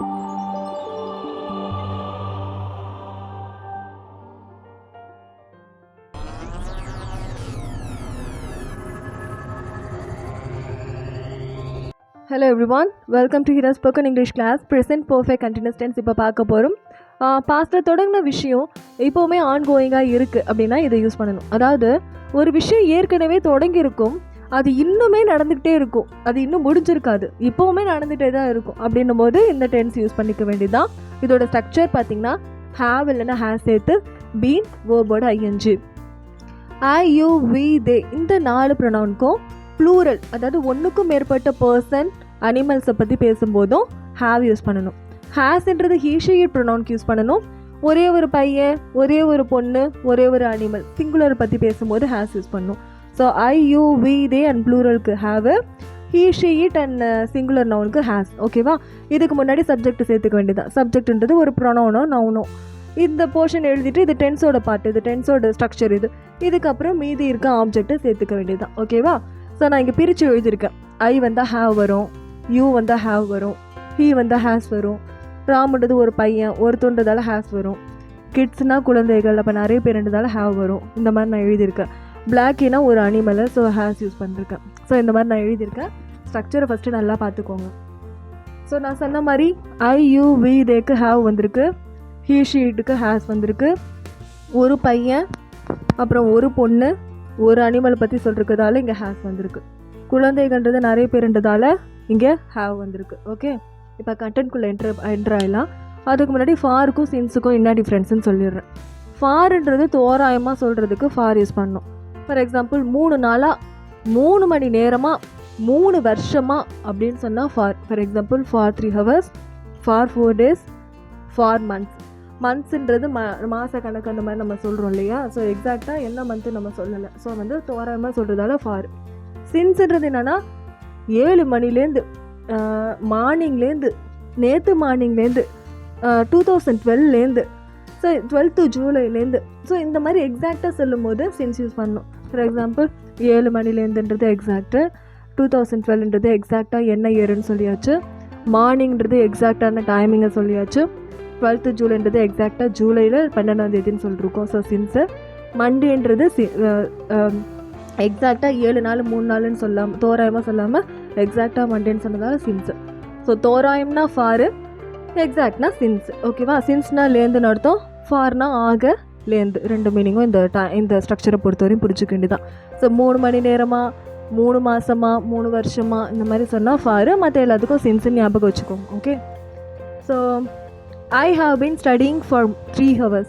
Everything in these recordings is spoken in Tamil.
Hello everyone, welcome to Hira's Spoken English class. Present Perfect Continuous Tense இப்போ பார்க்க போகிறோம். பாஸ்ட்டில் தொடங்கின விஷயம் இப்போவுமே ஆன்கோயிங்காக இருக்குது அப்படின்னா இதை யூஸ் பண்ணணும். அதாவது ஒரு விஷயம் ஏற்கனவே தொடங்கியிருக்கும், அது இன்னுமே நடந்துக்கிட்டே இருக்கும், அது இன்னும் முடிஞ்சிருக்காது, இப்போவுமே நடந்துகிட்டே தான் இருக்கும். அப்படின்னும் போது இந்த டென்ஸ் யூஸ் பண்ணிக்க வேண்டியதுதான். இதோட ஸ்ட்ரக்சர் பார்த்திங்கன்னா ஹேவ் இல்லைன்னா ஹேஸ் சேர்த்து பீன் வேர்போட ING. I you we they இந்த 4 ப்ரொனவுனுக்கும் ப்ளூரல், அதாவது ஒன்றுக்கும் மேற்பட்ட பர்சன் அனிமல்ஸை பற்றி பேசும்போதும் ஹேவ் யூஸ் பண்ணணும். ஹேஸ்ன்றது ஹீ ஷி இட் ப்ரொனவுனுக்கு யூஸ் பண்ணணும். ஒரே ஒரு பையன், ஒரே ஒரு பொண்ணு, ஒரே ஒரு அனிமல் சிங்குலர் பற்றி பேசும்போது ஹேஸ் யூஸ் பண்ணணும். So I you we they and ப்ளூரலுக்கு have, he she it and singular நவுனுக்கு ஹேஸ். ஓகேவா? இதுக்கு முன்னாடி சப்ஜெக்ட் சேர்த்துக்க வேண்டியதான். சப்ஜெக்ட்ன்றது ஒரு ப்ரொனவுனோ நவுனோ. இந்த போர்ஷன் எழுதிட்டு இது டென்ஸோட பார்ட், இது டென்ஸோட ஸ்ட்ரக்சர், இதுக்கப்புறம் மீதி இருக்க ஆப்ஜெக்டை சேர்த்துக்க வேண்டியதுதான். ஓகேவா? ஸோ நான் இங்கே பிரித்து எழுதியிருக்கேன். ஐ வந்தால் ஹேவ் வரும், யூ வந்தால் ஹேவ் வரும், ஹீ வந்தால் ஹேஸ் வரும், ராம்ன்றது ஒரு பையன் ஒருத்தன்றதால ஹேஸ் வரும், கிட்ஸ்னால் குழந்தைகள் அப்போ நிறைய பேருன்றதால ஹேவ் வரும். இந்த மாதிரி நான் எழுதியிருக்கேன். பிளாக்கினா ஒரு அனிமலை, ஸோ ஹேஸ் யூஸ் பண்ணிருக்கேன். ஸோ இந்த மாதிரி நான் எழுதியிருக்கேன். ஸ்ட்ரக்சரை ஃபஸ்ட்டு நல்லா பார்த்துக்கோங்க. ஸோ நான் சொன்ன மாதிரி ஐ யூ வி தேக்கு ஹேவ் வந்திருக்கு, ஹீ ஷீட்டுக்கு ஹேஸ் வந்திருக்கு, ஒரு பையன் அப்புறம் ஒரு பொண்ணு ஒரு அனிமல் பற்றி சொல்லிருக்கிறதால இங்கே ஹேஸ் வந்திருக்கு, குழந்தைகள்ன்றது நிறைய பேருன்றதால இங்கே ஹேவ் வந்திருக்கு. ஓகே, இப்போ கண்டென்ட்குள்ளே என்ட்ரு ஆகிடலாம். அதுக்கு முன்னாடி ஃபாருக்கும் சின்ஸுக்கும் என்ன டிஃப்ரென்ஸ்னு சொல்லிடுறேன். ஃபாருன்றது தோராயமாக சொல்கிறதுக்கு ஃபார் யூஸ் பண்ணணும். ஃபார் எக்ஸாம்பிள் 3 நாளாக 3 மணி நேரமாக 3 வருஷமாக அப்படின்னு சொன்னால் for. For example for 3 hours, for 4 days, for months. மந்த்ஸுன்றது மாத கணக்கு அந்த மாதிரி நம்ம சொல்கிறோம் இல்லையா? ஸோ எக்ஸாக்டாக என்ன மந்த்து நம்ம சொல்லலை. ஸோ தோராயமாக சொல்கிறதால ஃபார். சின்ஸ்ன்றது என்னென்னா 7 மணிலேருந்து மார்னிங்லேருந்து, நேற்று மார்னிங்லேருந்து, 2012லேருந்து, ஸோ 12th ஜூலைலேருந்து. ஸோ இந்த மாதிரி எக்ஸாக்டாக சொல்லும் போது சின்ஸ் யூஸ் பண்ணணும். ஃபார் எக்ஸாம்பிள் 7 மணிலேருந்துன்றது எக்ஸாக்டு, 2012ன்றது எக்ஸாக்டாக என்ன இயருன்னு சொல்லியாச்சு, மார்னிங்கிறது எக்ஸாக்டான டைமிங்கை சொல்லியாச்சு, 12th ஜூலைன்றது எக்ஸாக்டாக ஜூலையில் 12ஆம் தேதின்னு சொல்லியிருக்கோம். So since. மண்டேன்றது எக்ஸாக்டாக 7 நாள் 3 நாள்னு சொல்லாமல் தோராயமாக சொல்லாமல் எக்ஸாக்டாக மண்டேன்னு சொன்னதால சின்ஸு. ஸோ தோராயம்னா ஃபாரு, எக்ஸாக்ட்னா சின்ஸ். ஓகேவா? சின்ஸ்னா லேந்துன்னு அர்த்தம், ஃபார்னா ஆக லேந்து. 2 மீனிங்கும் இந்த ஸ்ட்ரக்சரை பொறுத்தவரையும் புரிஞ்சுக்க வேண்டியதான். ஸோ 3 மணி நேரமாக, 3 மாதமாக, 3 வருஷமாக இந்த மாதிரி சொன்னால் ஃபாரு. மற்ற எல்லாத்துக்கும் சின்ஸுன்னு ஞாபகம் வச்சுக்கோங்க. Okay, so I have been studying for 3 hours.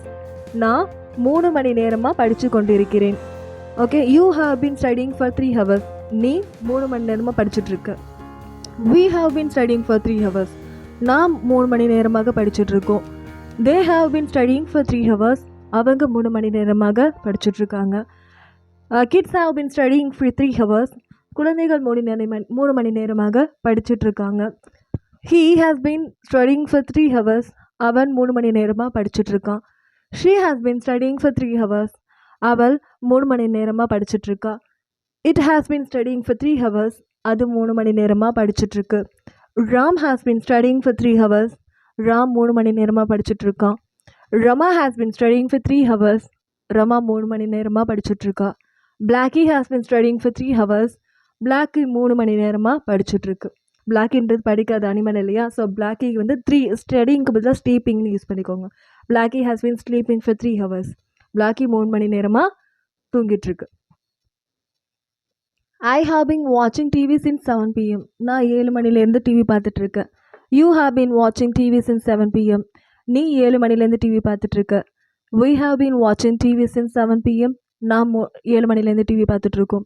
நான் 3 மணி நேரமாக படித்து கொண்டிருக்கிறேன். Okay, you have been studying for 3 hours. நீ 3 மணி நேரமாக படிச்சுட்ருக்க. We have been studying for 3 hours. நான் 3 மணி நேரமாக படிச்சுட்ருக்கோம். They have been studying for 3 hours. அவங்க 3 மணி நேரமாக படிச்சுட்ருக்காங்க. Kids have been studying for 3 hours. குழந்தைகள் 3 மணி நேரமாக படிச்சுட்ருக்காங்க. He has been studying for 3 hours. அவன் 3 மணி நேரமாக படிச்சுட்ருக்கான். She has been studying for 3 hours. அவள் 3 மணி நேரமாக படிச்சுட்ருக்கா. It has been studying for 3 hours. அது 3 மணி நேரமாக படிச்சுட்ருக்கு. Ram has been studying for 3 hours. Ram 3 மணி நேரமாக படிச்சுட்ருக்கான். Rama has been studying for 3 hours. Rama 3 மணி நேரமாக படிச்சுட்ருக்கா. Blackie has been studying for 3 hours. Blackie 3 மணி நேரமாக படிச்சுட்ருக்கு. பிளாக்கின்றது படிக்காத அனிமல் இல்லையா? ஸோ பிளாக்கி 3 ஸ்டடிங்க்கு பதிலாக ஸ்லீப்பிங்னு யூஸ் பண்ணிக்கோங்க. Blackie has been sleeping for 3 hours. Blackie 3 மணி நேரமாக தூங்கிட்டுருக்கு. ஐ ஹாவ் பீன் வாட்சிங் டிவி சின்ஸ் 7 PM. நான் 7 மணிலேருந்து டிவி பார்த்துட்ருக்கேன். யூ ஹாவ் பீன் வாட்சிங் டிவி சின்ஸ் 7 PM. நீ 7 மணிலேருந்து டிவி பார்த்துட்ருக்க. வி ஹாவ் பீன் வாட்சிங் டிவி சின்ஸ் 7 PM. நாம் 7 மணிலேருந்து டிவி பார்த்துட்ருக்கோம்.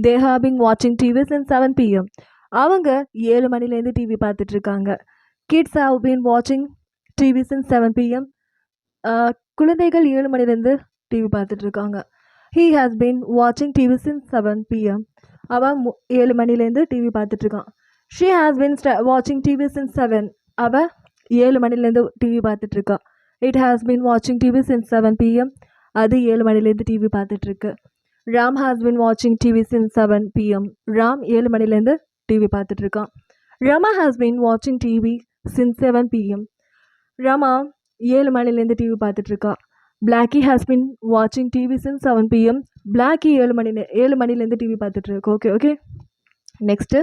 தே ஹாவ் பீன் வாட்சிங் டிவி சின்ஸ் 7 PM. அவங்க 7 மணிலேருந்து டிவி பார்த்துட்ருக்காங்க. கிட்ஸ் ஹாவ் பீன் வாட்சிங் டிவி சின்ஸ் 7 PM. குழந்தைகள் 7 மணிலேருந்து டிவி பார்த்துட்ருக்காங்க. ஹீ ஹாஸ் பீன் வாட்சிங் டிவி சின்ஸ் 7 PM. அவன் 7 மணிலேருந்து டிவி பார்த்துட்ருக்கான். ஷீ ஹாஸ் பீன் வாட்சிங் டிவி சின்ஸ் 7. அவள் 7 மணிலேருந்து டிவி பார்த்துட்ருக்கா. இட் ஹாஸ் பீன் வாட்சிங் டிவி சின்ஸ் 7 PM. அது 7 மணிலேருந்து டிவி பார்த்துட்ருக்கு. ராம் ஹாஸ் பீன் வாட்சிங் டிவி சின்ஸ் 7 PM. ராம் 7 மணிலேருந்து டிவி பார்த்துட்ருக்கான். ரமா ஹாஸ் பீன் வாட்சிங் டிவி since 7 p.m. ரமா 7 மணிலேருந்து TV பார்த்துட்ருக்கா. Blackie has been watching TV since 7 p.m. Blackie 7 மணிலேருந்து டிவி பார்த்துட்ருக்கு. Okay next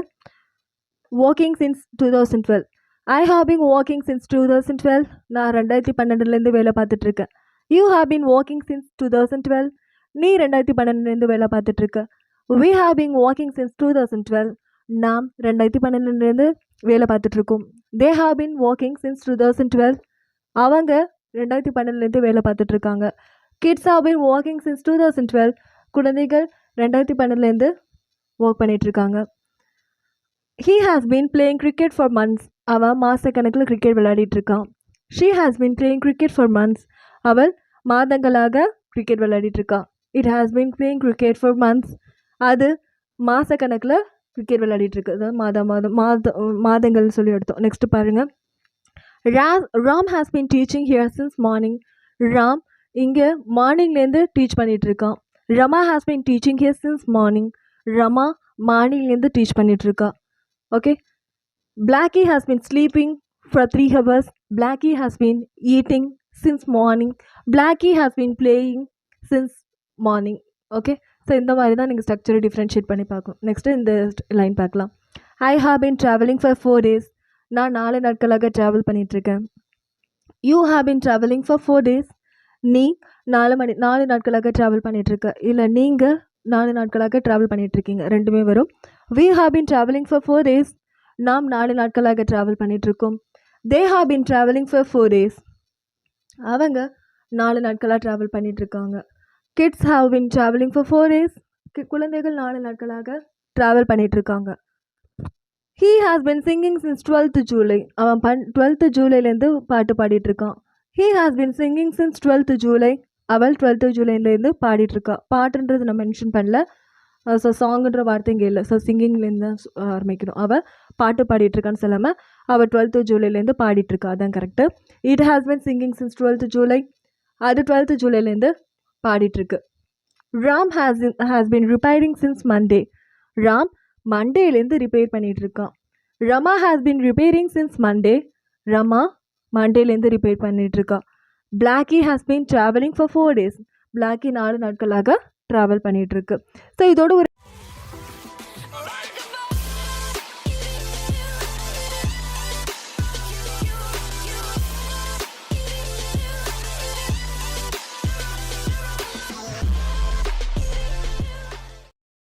working since 2012. I have been working since 2012. நான் 2012லேருந்து வேலை பார்த்துட்ருக்கேன். You have been working since 2012. நீ 2012லேருந்து வேலை பார்த்துட்ருக்க. We have been working since 2012. நாம் 2012லேருந்து வேலை பார்த்துட்ருக்கோம். They have been working since 2012. அவங்க 2012லேருந்து வேலை பார்த்துட்ருக்காங்க. Kids have been working since 2012. குழந்தைகள் 2012லேருந்து ஒர்க் பண்ணிகிட்ருக்காங்க. He has been playing cricket for months. அவன் மாதக்கணக்கில் கிரிக்கெட் விளையாடிட்டுருக்கான். She has been playing cricket for months. அவள் மாதங்களாக கிரிக்கெட் விளையாடிட்டுருக்கான். It has been playing cricket for months. அது மாதக்கணக்கில் கிரிக்கெட் விளையாடிட்டுருக்கு. அதாவது மாதங்கள் சொல்லி எடுத்தோம். நெக்ஸ்ட்டு பாருங்கள். Ram has been teaching here since morning. Ram இங்கே மார்னிங்லேருந்து டீச் பண்ணிகிட்ருக்கான். Rama has been teaching here since morning. Rama மார்னிங்லேருந்து டீச் பண்ணிகிட்ருக்கா. Okay. Blackie has been sleeping for 3 hours. Blackie has been eating since morning. Blackie has been playing since morning. Okay. So இந்த மாதிரி தான் நீங்கள் ஸ்ட்ரக்சரை டிஃப்ரென்ஷியேட் பண்ணி பார்க்கணும். நெக்ஸ்ட்டு இந்த லைன் பார்க்கலாம். I have been traveling for 4 days. நான் 4 நாட்களாக ட்ராவல் பண்ணிகிட்ருக்கேன். You have been traveling for 4 days. நீ 4 நாட்களாக ட்ராவல் பண்ணிகிட்ருக்க. இல்லை நீங்கள் 4 நாட்களாக ட்ராவல் பண்ணிகிட்ருக்கீங்க. ரெண்டுமே வரும். We have been traveling for 4 days. நாம் 4 நாட்களாக ட்ராவல் பண்ணிகிட்ருக்கோம். They have been traveling for 4 days. அவங்க 4 நாட்களாக ட்ராவல் பண்ணிகிட்ருக்காங்க. Kids have been traveling for 4 days. குழந்தைகள் 4 நாட்களாக ட்ராவல் பண்ணிகிட்ருக்காங்க. He has been singing since 12th July. அவன் 12th ஜூலைலேருந்து பாட்டு பாடிட்டுருக்கான். He has been singing since 12th July. அவள் 12th ஜூலைலேருந்து பாடிட்டுருக்கா. பாட்டுன்றது நான் மென்ஷன் பண்ணல. ஸோ சாங்குன்ற வார்த்தை இங்கே இல்லை. ஸோ சிங்கிங்லேருந்து தான் ஆரம்பிக்கணும். அவள் பாட்டு பாடிட்டுருக்கான்னு சொல்லாமல் அவள் 12th ஜூலைலேருந்து பாடிட்டுருக்கா. அதான் correct. It has been singing since 12th July. அது 12th ஜூலைலேருந்து பாடிட்டுருக்கு. Ram has been repairing since Monday. Ram மண்டேலேருந்து ரிப்பேர் பண்ணிகிட்ருக்கான். Rama has been repairing since Monday. Rama மண்டேலேருந்து ரிப்பேர் பண்ணிகிட்ருக்கா. Blackie has been traveling for 4 days. Blackie 4 நாட்களாக ட்ராவல் பண்ணிகிட்ருக்கு. ஸோ இதோட ஒரு